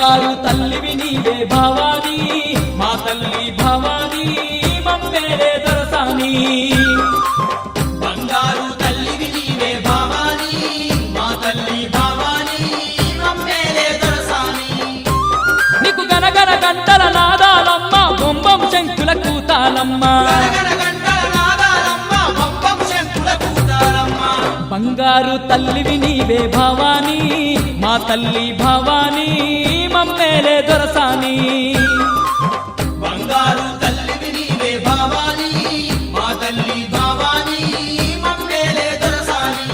బంగారు తల్లివి నీవే భవానీ మా తల్లి భవానీ మమ్మేలే దొరసాని బంగారు తల్లివి నీవే భవానీ మా తల్లి భవానీ మమ్మేలే దొరసాని నీకు గనగన గంటల నాదాలమ్మ బొంబం శంకుల కూతాలమ్మ గనగన గంటల నాదాలమ్మ బొంబం శంకుల కూతాలమ్మ బంగారు తల్లివి నీవే భవానీ మా తల్లి భవానీ మమ్మేలే దొరసాని బంగారు తల్లివి నీవే భవానీ మా తల్లి భవానీ మమ్మేలే దొరసాని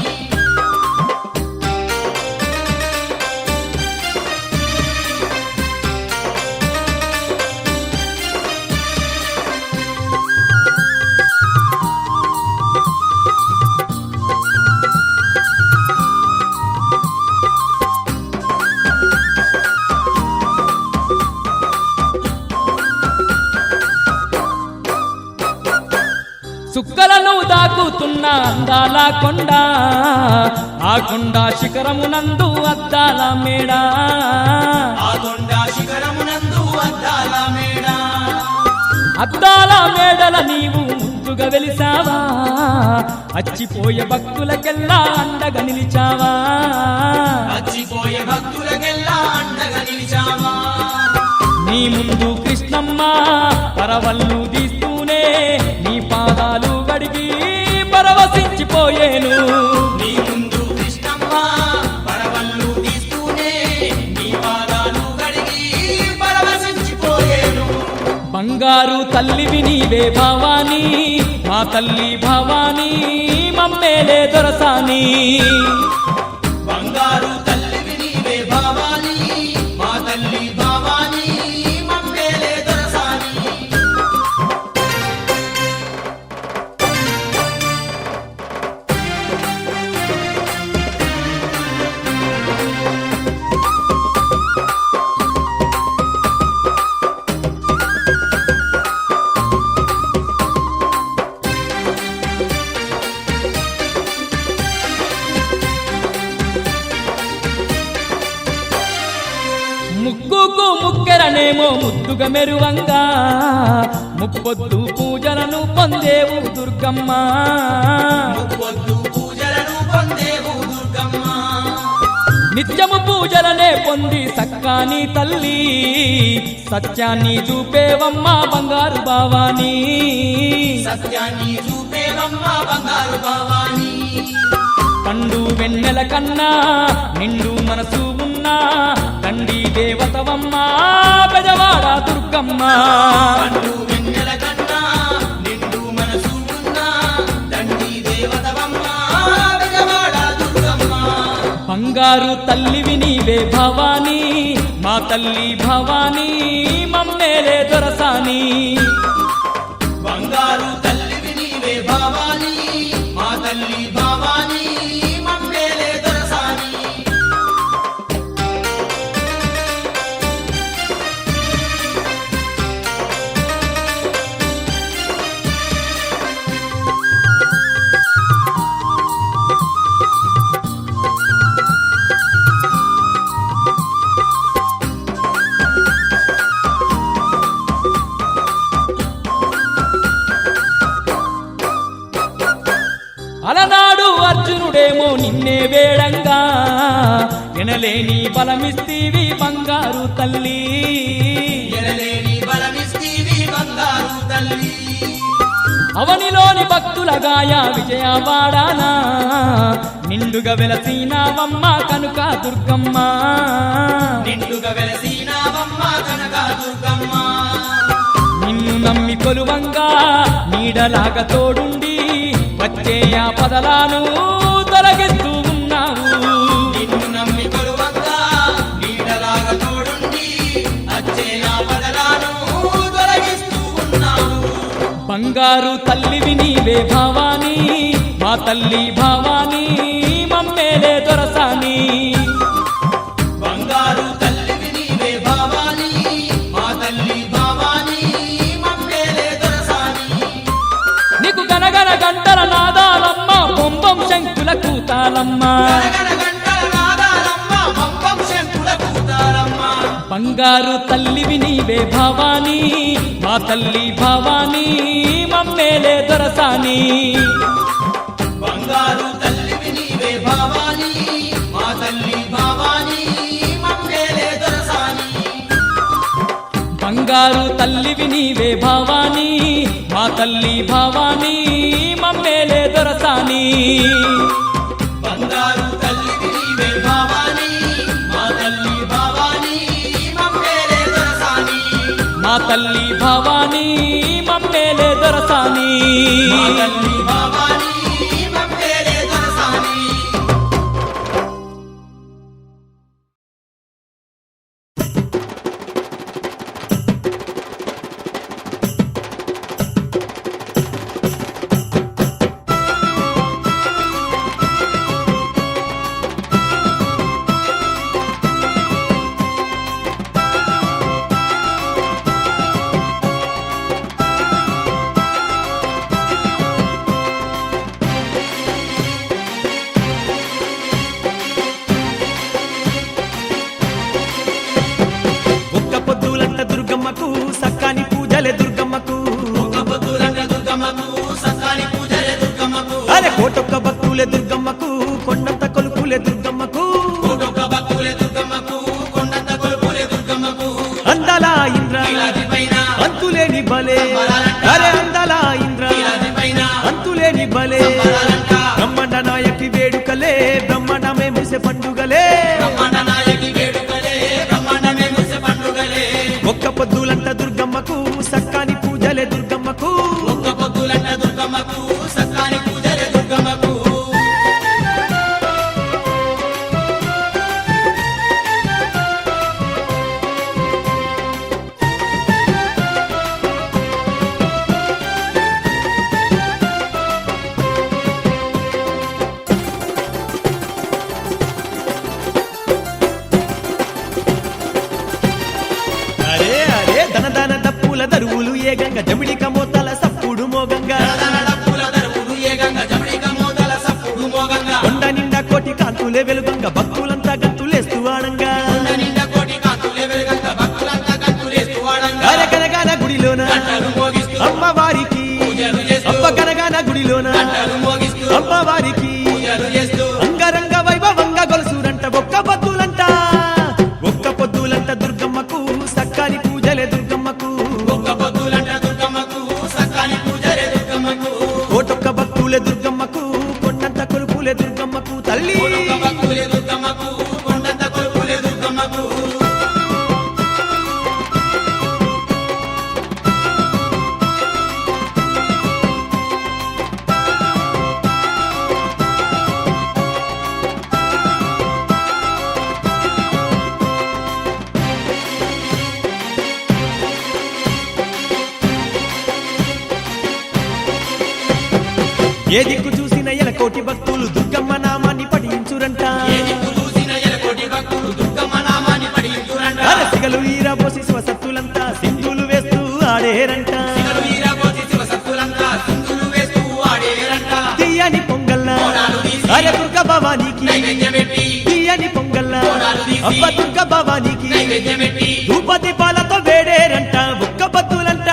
సుక్కలను దాకుతున్న అందాల కొండ ఆ కొండ శిఖరమునందు అద్దాల మేడ ఆ కొండ శిఖరమునందు అద్దాల మేడ అద్దాల మేడల నీవు ముద్దుగా వెలిసావా అచ్చిపోయే భక్తులకెల్లా అండగా నిలిచావా అచ్చిపోయే భక్తులకెల్లా అండగా నిలిచావా నీ ముందు కృష్ణమ్మ పరవళ్ళు తీస్తూనే నీ పాదాలు గడిగి పరవశించిపోయేను నీ ముందు కృష్ణమ్మ పరవళ్ళు తీస్తూనే నీ పాదాలు గడిగి పరవశించిపోయేను బంగారు తల్లివి నీవే భవానీ మా తల్లి భవానీ మమ్మేలే దొరసాని బంగారు తల్లివి నీవే భవానీ మా తల్లి భవానీ మమ్మేలే దొరసాని ముక్కుకు ముక్కెరనేమో ముద్దుగా మెరువంగా ముప్పొద్దు పూజలను పొందేవు దుర్గమ్మ పొద్దు పూజలను పొందేవు దుర్గమ్మ నిత్యము పూజలనే పొంది సక్కాని తల్లి సత్యాన్ని చూపేవమ్మ బంగారు భవానీ సత్యాన్ని చూపేవమ్మ బంగారు భవానీ పండు వెన్నెల కన్నా నిండు మనసు ఉన్నా తండ్రి దేవతవమ్మ పెదవాడ దుర్గమ్మ పండు వెన్నెల కన్నా నిండు మనసు ఉన్నా తండ్రి దేవతవమ్మ బెజవాడ దుర్గమ్మ బంగారు తల్లివి నీవే భవానీ మా తల్లి భవానీ మమ్మేలే దొరసాని బంగారు తల్లివి నీవే భవానీ మా తల్లి భవానీ మమ్మేలే దొరసాని అలనాడు అర్జునుడేమో నిన్నే వేడంగా ఎనలేని బలమిస్తీవి బంగారు తల్లి ఎనలేని బలమిస్తీవి బంగారు తల్లి అవనిలోని భక్తుల గాయ విజయవాడానా నిండుగా వెలసినావమ్మ కనుక దుర్గమ్మ నిండుగా వెలసినావమ్మ కనక దుర్గమ్మ నిన్ను నమ్మి కొలువంగా నీడలాగా తోడుండి వచ్చే ఆపదలను తొలగిస్తూ ఉన్నావు నిన్ను నమ్మి కొలువంగా నీడలాగా తోడుండి అచ్చే ఆపదలను తొలగిస్తూ ఉన్నావు బంగారు తల్లివి నీవే భవానీ మా తల్లి భవానీ మమ్మేలే దొరసాని బంగారు తల్లివి నీవే భవానీ మా తల్లి భవానీ మమ్మేలే దొరసాని నీకు గనగన గంటల నాదాలమ్మ బొంబం శంకుల కూతాలమ్మ గనగన గంటల నాదాలమ్మ బొంబం శంకుల కూతాలమ్మ బంగారు తల్లివి నీవే భావాని మా తల్లి భావాని మమ్మేలే దొరసాని బంగారు తల్లివి నీవే భావాని మా తల్లి భావాని మమ్మేలే దొరసాని బంగారు తల్లివి నీవే భావాని మా తల్లి భావాని మమ్మేలే దొరసాని బంగారు తల్లివి నీవే భావాని మా తల్లి భావాని మమ్మేలే దొరసాని మా తల్లి భావాని మమ్మేలే దొరసాని మా తల్లి భావాని మమ్మేలే దొరసాని ఒక్క పొద్దులంట దుర్గమ్మకు సక్కాని పూజలే దుర్గమ్మకు ఒక్క పొద్దులంట దుర్గమ్మకు సక్కాని పూజలే దుర్గమ్మకు అరే కోటొక్క భక్తులే దుర్గమ్మకు కొండంత కొలుపులే దుర్గమ్మకు కోటొక్క భక్తులే దుర్గమ్మకు కొండంత కొలుపులే దుర్గమ్మకు అందాల ఇంద్ర నీలాద్రి పైన అంతులేని బలే అరే అందాల ఇంద్ర నీలాద్రి పైన అంతులేని బలే సంబరాలంట. బ్రహ్మాండ నాయకి వేడుకలే బ్రహ్మాండమే ముసె పండుగలే బ్రహ్మాండ నాయకి వేడుకలే బ్రహ్మాండమే ముసె పండుగలే ఒక్క పొద్దులంట దుర్గమ్మకు సక్కాని పూజలే దుర్గమ్మకు ఒక్క పొద్దులంట దుర్గమ్మకు సక్కాని పూజలే దుర్గమ్మకు అరే అరే ధన ధన దప్పుల దరువులు ఏ గంగ జమిడిక మోతల సప్పుడు మోగంగా డప్పుల దరువులు ఏగంగా జమడిక మోతల సప్పుడు మోగంగా కొండ నిండా కోటి కాంతులే వెలుగంగ భక్తులంతా గంతులేస్తూ ఆడంగా కొండ నిండా కోటి కాంతులే వెలుగంగా భక్తులంతా గంతులేస్తూ ఆడంగా అరే కనగాన గుడిలోన గంటలు మోగిస్తూ అమ్మవారికి పూజలు చేస్తూ అప్ప కనగాన గుడిలోన గంటలు మోగిస్తూ అమ్మవారికి పూజలు చేస్తూ అంగరంగ వైభవంగా గొలుసురంట ఒక్క పొద్దులంట ఒక్క పొద్దులంట దుర్గమ్మకు సక్కాని పూజలే దుర్గమ్మకు ఒక్క పొద్దులంట దుర్గమ్మకు సక్కాని పూజలే దుర్గమ్మకు కోటొక్క భక్తులే దుర్గమ్మకు కొండంత కొలుపులే దుర్గమ్మకు తల్లి కోటొక్క భక్తులే దుర్గమ్మకు కొండంత కొలుపులే దుర్గమ్మకు ఏ దిక్కు చూసిన ఎలకోటి భక్తులు దుర్గమ్మ నామాన్ని పఠించురంట ఏ దిక్కు చూసిన ఎలకోటి భక్తులు దుర్గమ్మ నామాన్ని పఠించురంట అరసిగలు ఈరబోసి స్వసత్తులంతా సింధులు వేస్తూ ఆడేరంట సిగలు ఈరబోసి శివసత్తులంతా సింధులు వేస్తూ ఆడేరంట తీయని పొంగల్లా కోడాలు తీసి అరే దుర్గ భవానికి నైవేద్యం పెట్టి తీయని పొంగల్లా కోడాలు తీసి అబ్బ దుర్గ భవానికి నైవేద్యం పెట్టి ధూపతి పాలతో వేడేరంట ఒక్క పొద్దులంట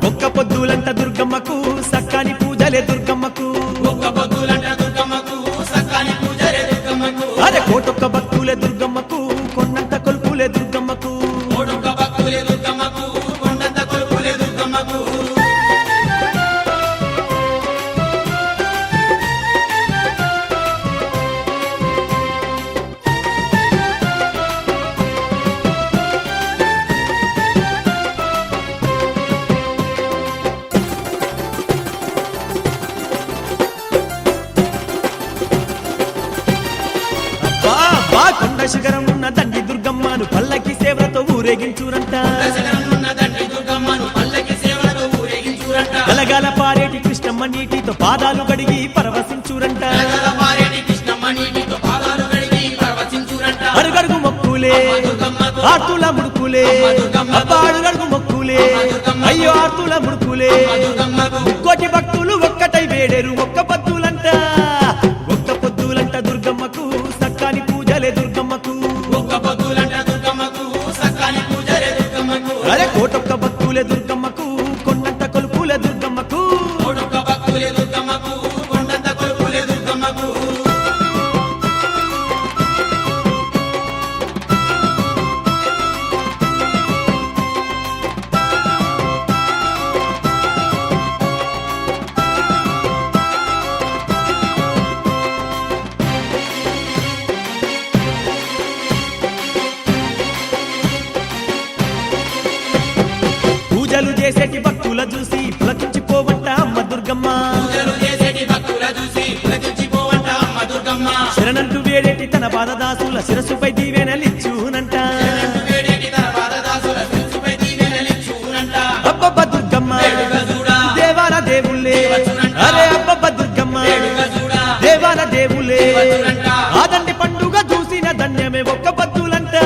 ఒక్క పొద్దులంట దుర్గమ్మకు సక్కాని పూజలే దుర్గమ్మకు ఒక్క పొద్దులంట దుర్గమ్మకు సక్కాని పూజలే దుర్గమ్మకు అరే కోటొక్క భక్తులే దుర్గమ్మకు కొండంత కొలుపులే దుర్గమ్మకు కోటొక్క భక్తులే దుర్గమ్మకు కొండంత కొలుపులే దుర్గమ్మకు కొండ శిఖరం ఉన్న దండి దుర్గమ్మను పల్లకి సేవలతో ఊరేగించురంట దశరథున్న దండ్రి దుర్గమ్మను పల్లకి సేవలతో ఊరేగించురంట గలగల పారేటి కృష్ణమ్మ నీటితో పాదాలు గడిగి పరవశించురంట గలగల పారేటి కృష్ణమ్మ నీటితో పాదాలు కడిగి పరవశించురంట అడుగడుగు మొక్కులే దుర్గమ్మకు ఆర్తుల ముడుకులే దుర్గమ్మకు అబ్బా అడుగడుగు మొక్కులే దుర్గమ్మకు అయ్యో ఆర్తుల ముడుకులే దుర్గమ్మకు ముక్కోటి భక్తులు ఒక్కటై వేడేరు ఒక్క పొద్దులంట ఒక్క పొద్దులంట దుర్గమ్మకు సక్కాని పూజలే దుర్గమ్మకు ఒక్క పొద్దులంట దుర్గమ్మకు శరణంటూ వేడేటి తన పాదదాసుల శిరస్సుపై దీవెనలిచ్చునంట వేడేటి తన పాదదాసుల శిరస్సుపై దీవెనలిచ్చునంట. అబ్బబ్బ దుర్గమ్మ వేడుక చూడా, దేవాల దేవుళ్ళే దేవచునంట. అరే అబ్బబ్బ దుర్గమ్మ వేడుక చూడా, దేవాల దేవుళ్ళే దేవచునంట. ఆదండి పండుగ చూసిన ధన్యమే ఒక్క పొద్దులంట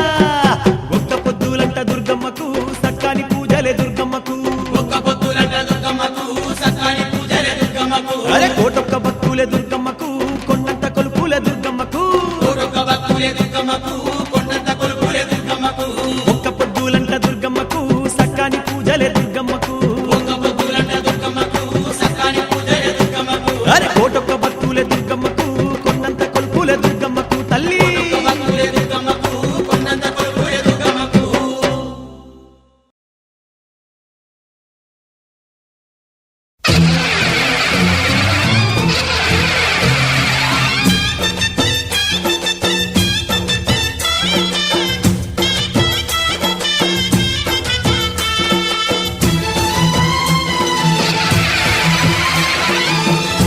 ఒక్క పొద్దులంట దుర్గమ్మకు సక్కాని పూజలే దుర్గమ్మకు ఒక్క పొద్దులంట దుర్గమ్మకు, సత్కాని పూజలే దుర్గమ్మకు. అరే కోటొక్క భక్తులే దుర్గమ్మకు కొండంత కొలుపులే దుర్గమ్మకు కోటొక్క భక్తులే దుర్గమ్మకు, కొండంత కొలుపులే దుర్గమ్మకు. ఒక్క పొద్దులంట దుర్గమ్మకు సక్కాని పూజలే దుర్గమ్మకు ఒక్క పొద్దులంట దుర్గమ్మకు, సత్కాని పూజలే దుర్గమ్మకు. అరే కోటొక్క భక్తులే దుర్గమ్మకు కొండంత కొలుపులే దుర్గమ్మకు తల్లి ఒక్క భక్తులే దుర్గమ్మకు, కొండంత కొలుపులే దుర్గమ్మకు.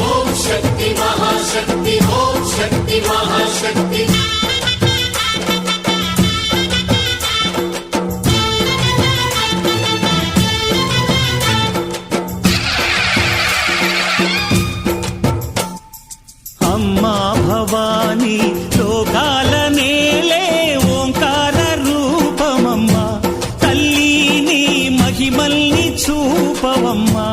ఓం శక్తి మహాశక్తి ఓం శక్తి మహాశక్తి అమ్మా భవాని లోకాల నేలే ఓంకార రూపమమ్మా తల్లిని మహిమల్ని చూపవమ్మా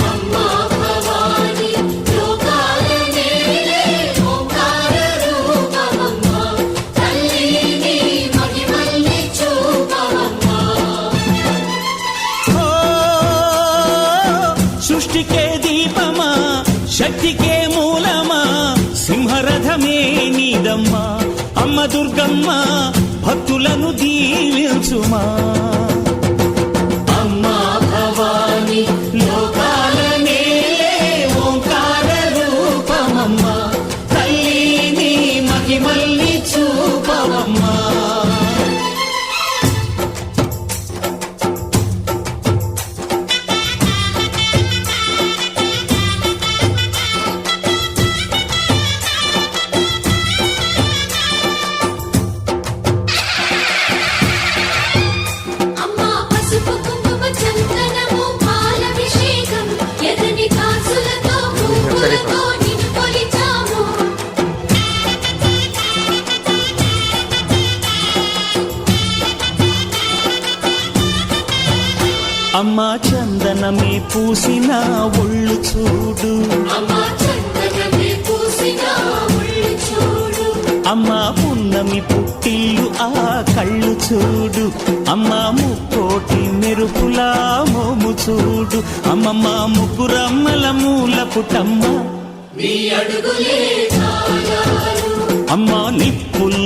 అమ్మా భవాని లోకాల నేలే ఓంకార రూపమమ్మా తల్లిని మహిమల్ని చూపవమ్మా ఓ సృష్టికే దీపమా శక్తికే మూలమా సింహరథమే నీదమ్మా అమ్మ దుర్గమ్మ భక్తులను దీవించుమా అమ్మా భవాని లోకాల నేలే ఓంకార రూపమమ్మా తల్లిని మహిమల్ని చూపవమ్మా అమ్మా పసుపు కుంకుమ చందనము పాలభిషేకం ఎర్రని కాసులతో పువ్వులతో నిన్ను కొలిచాము అమ్మా చందనమే పూసిన ఒళ్ళు చూడు అమ్మా చందనమే పూసిన ఒళ్ళు చూడు అమ్మా పున్నమి పుట్టిల్లు ఆ కళ్ళు చూడు అమ్మా ముక్కోటి మెరుపులా మోము చూడు అమ్మమ్మ ముగ్గురమ్మల మూల పుటమ్మ నీ అడుగులే చాలారు అమ్మా నిప్పుల్